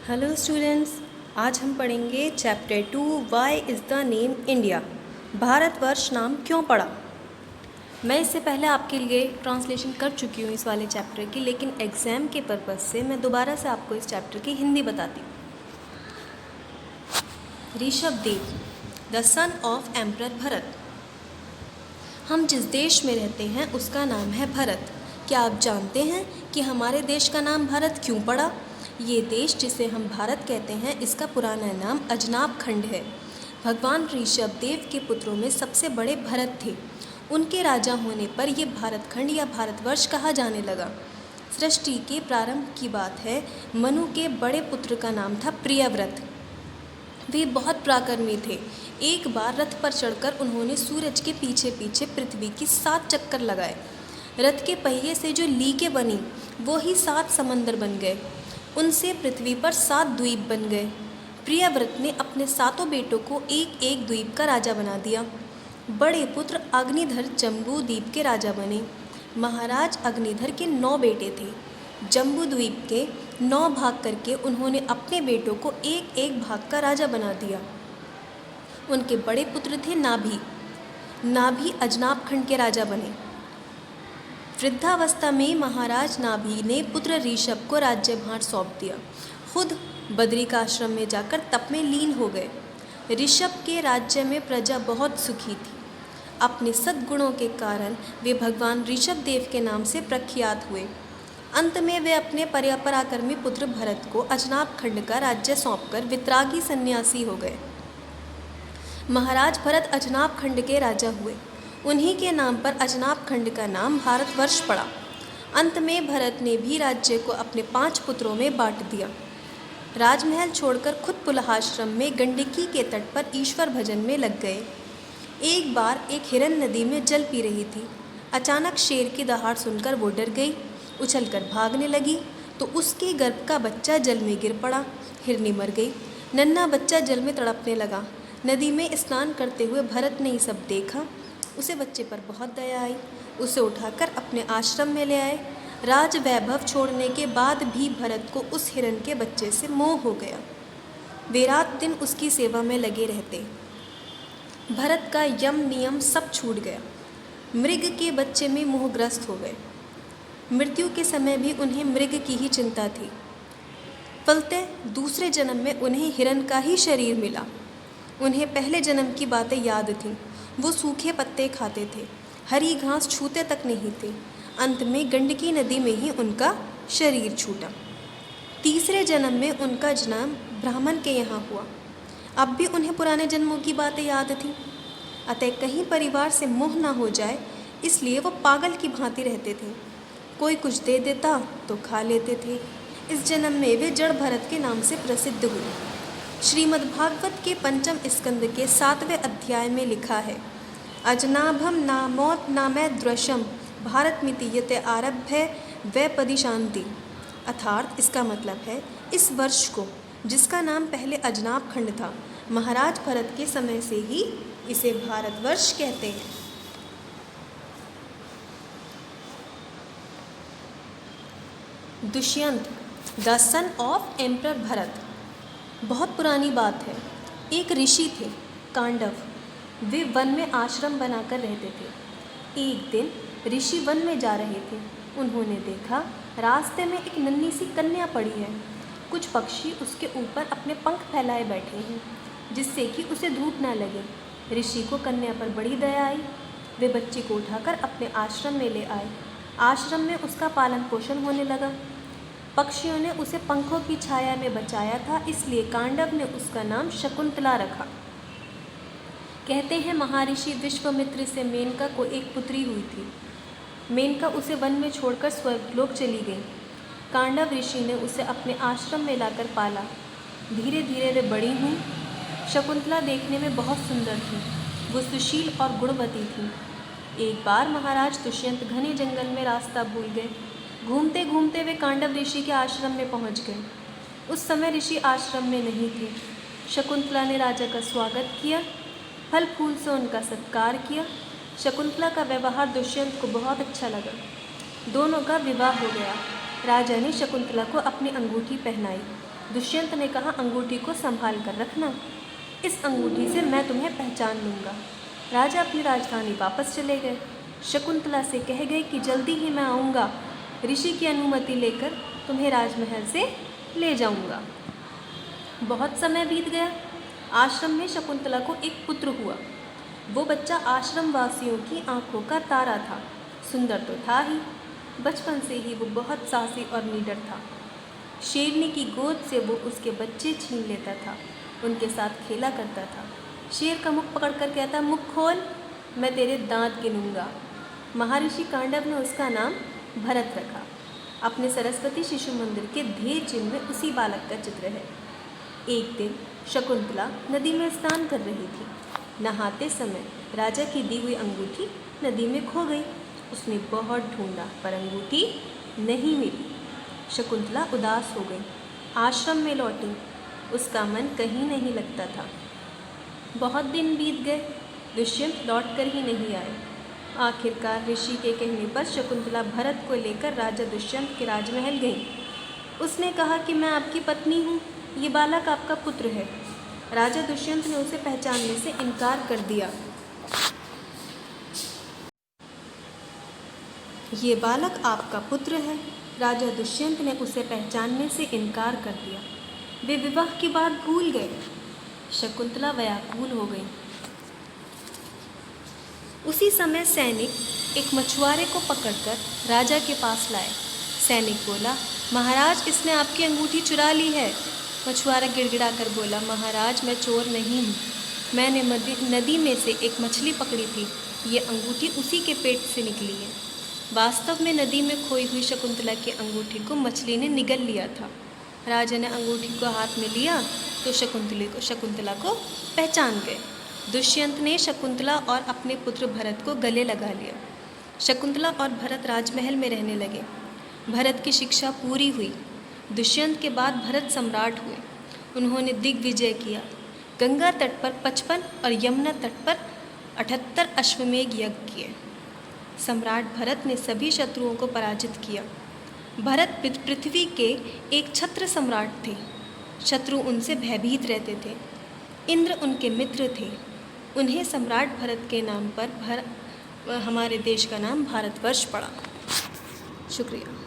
Hello students, आज हम पढ़ेंगे chapter 2 why is the name India. Bharatvarsha नाम क्यों पड़ा। मैं इससे पहले आपके लिए ट्रांसलेशन कर चुकी हूँ इस वाले चैप्टर की, लेकिन एग्ज़ाम के पर्पज़ से मैं दोबारा से आपको इस चैप्टर की हिंदी बताती हूँ। Rishabhdev, the son of emperor Bharat. हम जिस देश में रहते हैं उसका नाम है भारत। क्या आप जानते हैं कि हमारे देश का नाम भारत क्यों पड़ा? ये देश जिसे हम भारत कहते हैं इसका पुराना नाम अजनाब खंड है। भगवान ऋषभदेव के पुत्रों में सबसे बड़े भरत थे। उनके राजा होने पर यह भारत खंड या भारतवर्ष कहा जाने लगा। सृष्टि के प्रारंभ की बात है। मनु के बड़े पुत्र का नाम था प्रियव्रत। वे बहुत पराक्रमी थे। एक बार रथ पर चढ़कर उन्होंने सूरज के पीछे पीछे पृथ्वी की 7 चक्कर लगाए। रथ के पहिए से जो लीकें बनी वो ही 7 समंदर बन गए। उनसे पृथ्वी पर 7 द्वीप बन गए। प्रियव्रत ने अपने 7 बेटों को एक एक द्वीप का राजा बना दिया। बड़े पुत्र अग्निधर जम्बू द्वीप के राजा बने। महाराज अग्निधर के 9 बेटे थे। जम्बू द्वीप के 9 भाग करके उन्होंने अपने बेटों को एक एक भाग का राजा बना दिया। उनके बड़े पुत्र थे नाभि। नाभि अजनाब खंड के राजा बने। वृद्धावस्था में महाराज नाभि ने पुत्र ऋषभ को राज्यभार सौंप दिया। खुद बद्रिकाश्रम में जाकर तप में लीन हो गए। ऋषभ के राज्य में प्रजा बहुत सुखी थी। अपने सद्गुणों के कारण वे भगवान ऋषभदेव के नाम से प्रख्यात हुए। अंत में वे अपने पराक्रमी पुत्र भरत को अजनाब खंड का राज्य सौंपकर वितरागी सन्यासी हो गए। महाराज भरत अजनाब खंड के राजा हुए। उन्हीं के नाम पर अजनाब खंड का नाम भारतवर्ष पड़ा। अंत में भरत ने भी राज्य को अपने 5 पुत्रों में बांट दिया। राजमहल छोड़कर खुद पुलहाश्रम में गंडकी के तट पर ईश्वर भजन में लग गए। एक बार एक हिरन नदी में जल पी रही थी। अचानक शेर की दहाड़ सुनकर वो डर गई। उछलकर भागने लगी तो उसके गर्भ का बच्चा जल में गिर पड़ा। हिरनी मर गई। नन्हा बच्चा जल में तड़पने लगा। नदी में स्नान करते हुए भरत ने ये सब देखा। उसे बच्चे पर बहुत दया आई। उसे उठाकर अपने आश्रम में ले आए। राज वैभव छोड़ने के बाद भी भरत को उस हिरन के बच्चे से मोह हो गया। वे रात दिन उसकी सेवा में लगे रहते। भरत का यम नियम सब छूट गया। मृग के बच्चे में मोहग्रस्त हो गए। मृत्यु के समय भी उन्हें मृग की ही चिंता थी। फलते दूसरे जन्म में उन्हें हिरन का ही शरीर मिला। उन्हें पहले जन्म की बातें याद थीं। वो सूखे पत्ते खाते थे, हरी घास छूते तक नहीं थे। अंत में गंडकी नदी में ही उनका शरीर छूटा। तीसरे जन्म में उनका जन्म ब्राह्मण के यहाँ हुआ। अब भी उन्हें पुराने जन्मों की बातें याद थीं। अतः कहीं परिवार से मोह न हो जाए इसलिए वो पागल की भांति रहते थे। कोई कुछ दे देता तो खा लेते थे। इस जन्म में वे जड़ भरत के नाम से प्रसिद्ध हुए। श्रीमद्भागवत के 5म स्कंद के 7वें अध्याय में लिखा है, अजनाभम नामोत नामै द्रशम भारतमिति यते आरभ्य वैपदी शांति। अर्थात इसका मतलब है इस वर्ष को, जिसका नाम पहले अजनाब खंड था, महाराज भरत के समय से ही इसे भारतवर्ष कहते हैं। Dushyant, the son of emperor Bharat. बहुत पुरानी बात है। एक ऋषि थे कांडव। वे वन में आश्रम बनाकर रहते थे। एक दिन ऋषि वन में जा रहे थे। उन्होंने देखा रास्ते में एक नन्ही सी कन्या पड़ी है। कुछ पक्षी उसके ऊपर अपने पंख फैलाए बैठे हैं जिससे कि उसे धूप न लगे। ऋषि को कन्या पर बड़ी दया आई। वे बच्ची को उठाकर अपने आश्रम में ले आए। आश्रम में उसका पालन पोषण होने लगा। पक्षियों ने उसे पंखों की छाया में बचाया था, इसलिए कांडव ने उसका नाम शकुंतला रखा। कहते हैं महर्षि विश्वामित्र से मेनका को एक पुत्री हुई थी। मेनका उसे वन में छोड़कर स्वर्गलोक चली गई। कांडव ऋषि ने उसे अपने आश्रम में लाकर पाला। धीरे धीरे वे बड़ी हुई। शकुंतला देखने में बहुत सुंदर थी। वो सुशील और गुणवती थी। एक बार महाराज दुष्यंत घने जंगल में रास्ता भूल गए। घूमते घूमते वे कांडव ऋषि के आश्रम में पहुंच गए। उस समय ऋषि आश्रम में नहीं थे। शकुंतला ने राजा का स्वागत किया, फल फूल से उनका सत्कार किया। शकुंतला का व्यवहार दुष्यंत को बहुत अच्छा लगा। दोनों का विवाह हो गया। राजा ने शकुंतला को अपनी अंगूठी पहनाई। दुष्यंत ने कहा, अंगूठी को संभाल कर रखना, इस अंगूठी से मैं तुम्हें पहचान लूँगा। राजा अपनी राजधानी वापस चले गए। शकुंतला से कह गए कि जल्दी ही मैं आऊँगा, ऋषि की अनुमति लेकर तुम्हें राजमहल से ले जाऊँगा। बहुत समय बीत गया। आश्रम में शकुंतला को एक पुत्र हुआ। वो बच्चा आश्रम वासियों की आंखों का तारा था। सुंदर तो था ही, बचपन से ही वो बहुत साहसी और निडर था। शेरनी की गोद से वो उसके बच्चे छीन लेता था, उनके साथ खेला करता था। शेर का मुख पकड़कर कहता, मुख खोल, मैं तेरे दांत गिनूंगा। महर्षि कांडव ने उसका नाम भरत रखा। अपने सरस्वती शिशु मंदिर के ध्येय चिन्ह में उसी बालक का चित्र है। एक दिन शकुंतला नदी में स्नान कर रही थी। नहाते समय राजा की दी हुई अंगूठी नदी में खो गई। उसने बहुत ढूंढा पर अंगूठी नहीं मिली। शकुंतला उदास हो गई। आश्रम में लौटी। उसका मन कहीं नहीं लगता था। बहुत दिन बीत गए। दुष्यंत लौट कर ही नहीं आए। आखिरकार ऋषि के कहने पर शकुंतला भरत को लेकर राजा दुष्यंत के राजमहल गई। उसने कहा कि मैं आपकी पत्नी हूँ, ये बालक आपका पुत्र है। राजा दुष्यंत ने उसे पहचानने से इनकार कर दिया। ये बालक आपका पुत्र है। राजा दुष्यंत ने उसे पहचानने से इनकार कर दिया। वे विवाह की बात भूल गए। शकुंतला व्याकुल हो गई। उसी समय सैनिक एक मछुआरे को पकड़कर राजा के पास लाए। सैनिक बोला, महाराज, इसने आपकी अंगूठी चुरा ली है। मछुआरा गिड़गिड़ा कर बोला, महाराज, मैं चोर नहीं हूँ। मैंने नदी में से एक मछली पकड़ी थी। ये अंगूठी उसी के पेट से निकली है। वास्तव में नदी में खोई हुई शकुंतला की अंगूठी को मछली ने निगल लिया था। राजा ने अंगूठी को हाथ में लिया तो शकुंतला को पहचान गए। दुष्यंत ने शकुंतला और अपने पुत्र भरत को गले लगा लिया। शकुंतला और भरत राजमहल में रहने लगे। भरत की शिक्षा पूरी हुई। दुष्यंत के बाद भरत सम्राट हुए। उन्होंने दिग्विजय किया। गंगा तट पर 55 और यमुना तट पर 78 अश्वमेध यज्ञ किए। सम्राट भरत ने सभी शत्रुओं को पराजित किया। भरत पृथ्वी के एक छत्र सम्राट थे। शत्रु उनसे भयभीत रहते थे। इंद्र उनके मित्र थे। उन्हें सम्राट भरत के नाम पर हमारे देश का नाम भारतवर्ष पड़ा। शुक्रिया।